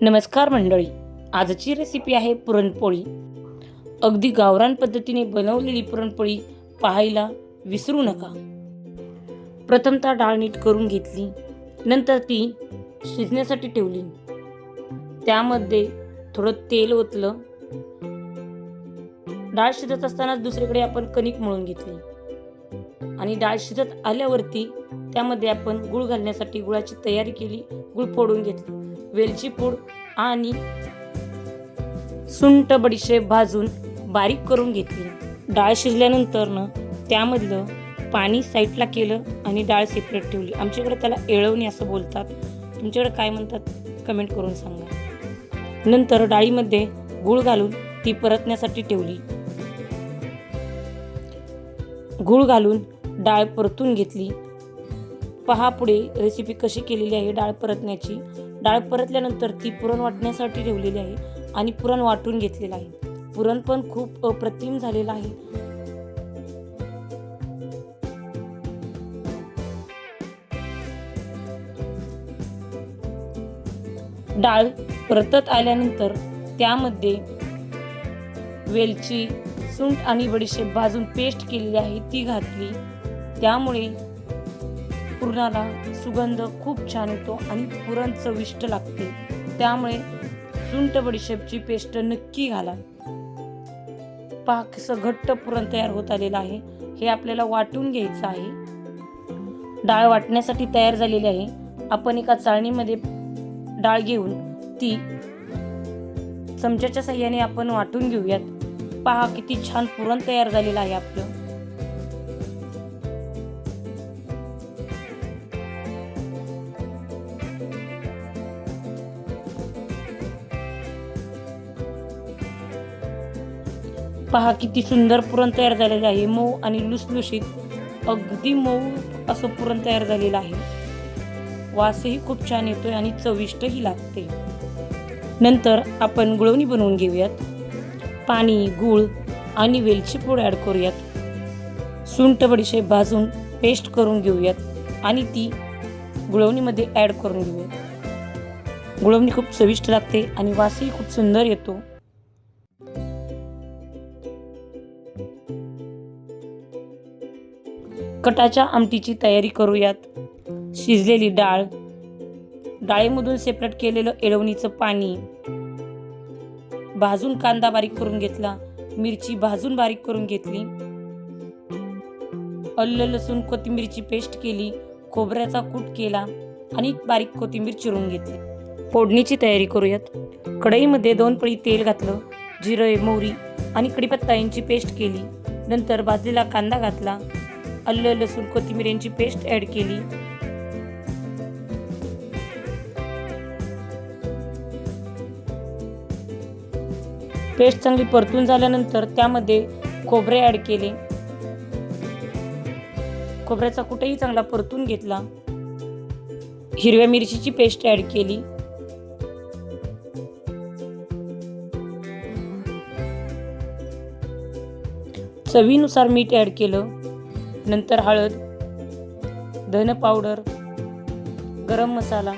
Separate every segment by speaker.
Speaker 1: नमस्कार मंडळी, आजची रेसिपी आहे पुरणपोळी। अगदी गावरान पद्धतीने बनवलेली पुरणपोळी पाहायला विसरू नका। प्रथमतः डाळ नीट करून घेतली, नंतर ती शिजण्यासाठी ठेवली। त्यामध्ये थोडं तेल ओतलं। डाळ शिजत असताना दुसरीकडे आपण कणिक मळून घेतली आणि डाळ शिजत आल्यावरती त्यामध्ये आपण गूळ घालण्यासाठी गुळाची तयारी केली। गूळ फोडून घेतली, वेलची पूड आणि सुंठ बडीशेप भाजून बारीक करून घेतली। डाळ शिजल्यानंतर त्यामधलं पाणी साईडला केलं आणि डाळ सेपरेट ठेवली। आमच्याकडे त्याला एळवणी असं बोलतात, तुमच्याकडे काय म्हणतात कमेंट करून सांगा। नंतर डाळीमध्ये गूळ घालून ती परतण्यासाठी ठेवली। गूळ घालून डाळ परतून घेतली। पहा पुढे रेसिपी कशी केलेली आहे डाळ परतण्याची। डाळ परतल्यानंतर ती पुरण वाटण्यासाठी ठेवलेली आहे आणि पुरण वाटून घेतलेलं आहे। पुरण पण खूप अप्रतिम झालेलं आहे। डाळ परतत आल्यानंतर त्यामध्ये वेलची, सुंठ आणि बडीशेप भाजून पेस्ट केलेली आहे ती घातली। त्यामुळे पुरणाला सुगंध खूप छान येतो आणि पुरण चविष्ट लागते। त्यामुळे सुंठ बडीशेपची पेस्ट नक्की घाला। पहा कसं घट्ट पुरण तयार होत आलेलं आहे। हे आपल्याला वाटून घ्यायचं आहे। डाळ वाटण्यासाठी तयार झालेली आहे। आपण एका चाळणीमध्ये डाळ घेऊन ती चमच्याच्या साहाय्याने आपण वाटून घेऊयात। पहा किती छान पुरण तयार झालेलं आहे आपलं। पहा किती सुंदर पुरण तयार झालेलं आहे। मऊ आणि लुसलुशीत, अगदी मऊ असं पुरण तयार झालेलं आहे। वासही खूप छान येतोय आणि चविष्टही लागते। नंतर आपण गुळवणी बनवून घेऊयात। पाणी, गूळ आणि वेलची पूड ॲड करूयात। सुंठ बडीशेप भाजून पेस्ट करून घेऊयात आणि ती गुळवणीमध्ये ॲड करून घेऊयात। गुळवणी खूप चविष्ट लागते आणि वासही खूप सुंदर येतो। कटाच्या आमटीची तयारी करूयात। शिजलेली डाळ, डाळीमधून सेपरेट केलेलं एळवणीचं पाणी, भाजून कांदा बारीक करून घेतला, मिरची भाजून बारीक करून घेतली, आलं लसूण कोथिंबीरची पेस्ट केली, खोबऱ्याचा कूट केला आणि बारीक कोथिंबीर चिरून घेतली। फोडणीची तयारी करूयात। कढईमध्ये 2 पळी तेल घातलं, जिरे, मोहरी आणि कढीपत्ता यांची पेस्ट केली। नंतर भाजलेला कांदा घातला, आलं लसूण कोथिंबीर यांची पेस्ट ॲड केली। पेस्ट चांगली परतून झाल्यानंतर त्यामध्ये खोबरे ॲड केले। खोबऱ्याचा कुटही चांगला परतून घेतला। हिरव्या मिरचीची पेस्ट ॲड केली। चवीनुसार मीठ ॲड केलं। नंतर हळद, धन पावडर, गरम मसाला,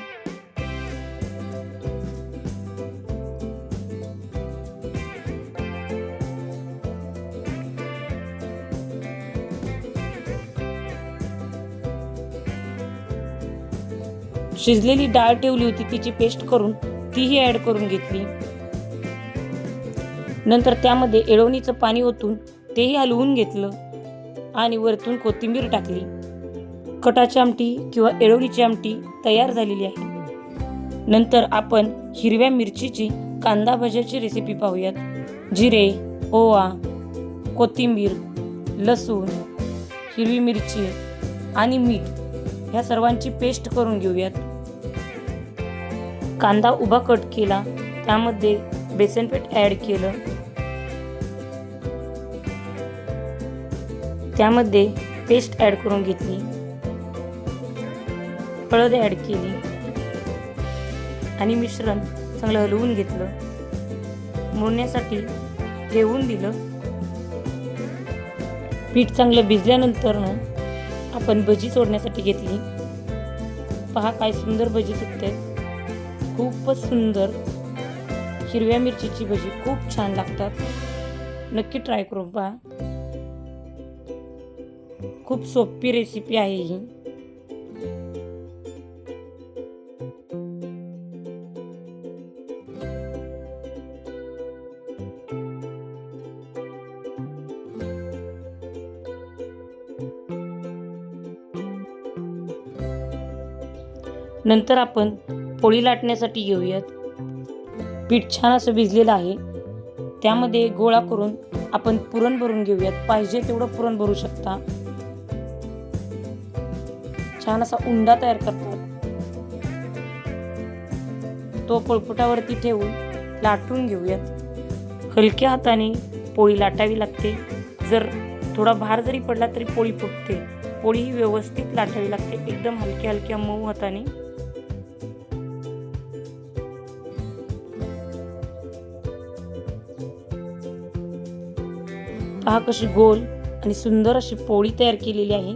Speaker 1: शिजलेली डाळ ठेवली होती तिची पेस्ट करून तीही ॲड करून घेतली। नंतर त्यामध्ये एळवणीचं पाणी ओतून तेही हलवून घेतलं आणि वरतून कोथिंबीर टाकली। कटाची आमटी किंवा एळवणीची आमटी तयार झालेली आहे। नंतर आपण हिरव्या मिरचीची कांदा भज्याची रेसिपी पाहूयात। जिरे, ओवा, कोथिंबीर, लसूण, हिरवी मिरची आणि मीठ ह्या सर्वांची पेस्ट करून घेऊयात। कांदा उभा कट केला, त्यामध्ये बेसन पीठ ॲड केलं, त्यामध्ये पेस्ट ॲड करून घेतली, हळद ॲड केली आणि मिश्रण चांगलं हलवून घेतलं। मुरण्यासाठी ठेवून दिलं। पीठ चांगलं भिजल्यानंतर आपण भजी सोडण्यासाठी घेतली। पहा काय सुंदर भजी सुटते। खूपच सुंदर हिरव्या मिरचीची भजी खूप छान लागतात. नक्की ट्राय करून पहा. खूप सोपी रेसिपी आहे ही. नंतर आपण पोळी लाटण्यासाठी घेऊयात. पीठ छान असं भिजलेलं आहे. त्यामध्ये गोळा करून आपण पुरण भरून घेऊयात. पाहिजे तेवढं पुरण भरू शकता. छान असा उंडा तयार करतात. तो पोळपाटावरती ठेवून लाटून घेऊयात. हलक्या हाताने पोळी लाटावी लागते. जर थोडा भार जरी पडला तरी पोळी फुटते. पोळी व्यवस्थित लाटावी लागते एकदम हलक्या हलक्या मऊ हाताने. पहा कशी गोल आणि सुंदर अशी पोळी तयार केलेली आहे.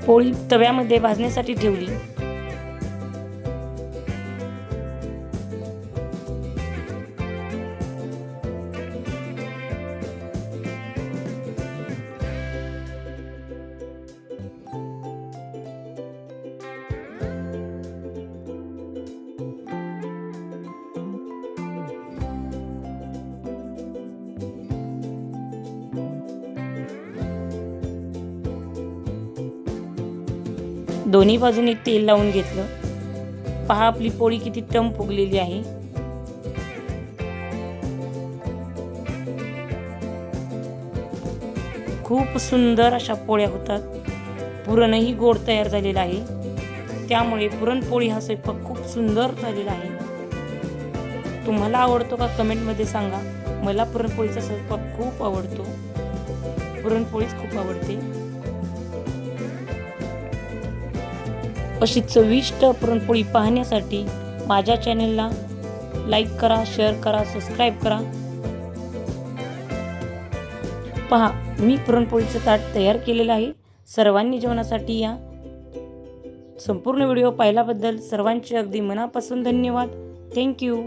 Speaker 1: पोळी तव्यामध्ये भाजण्यासाठी ठेवली. दोन्ही बाजूने तेल लावून घेतलं. पहा आपली पोळी किती टम फुगलेली आहे. खूप सुंदर अशा पोळ्या होतात. पुरणही गोड तयार झालेलं आहे. त्यामुळे पुरणपोळी हा स्वयंपाक खूप सुंदर झालेला आहे. तुम्हाला आवडतो का कमेंटमध्ये सांगा. मला पुरणपोळीचा स्वयंपाक खूप आवडतो. पुरणपोळीच खूप आवडते. अशी चविष्ट पुरणपोळी पाहण्यासाठी माझ्या चॅनलला लाईक करा, शेअर करा, सबस्क्राईब करा. पहा मी पुरणपोळीचं ताट तयार केलेलं आहे. सर्वांनी जेवणासाठी या. संपूर्ण व्हिडिओ पाहिल्याबद्दल सर्वांचे अगदी मनापासून धन्यवाद. थँक्यू.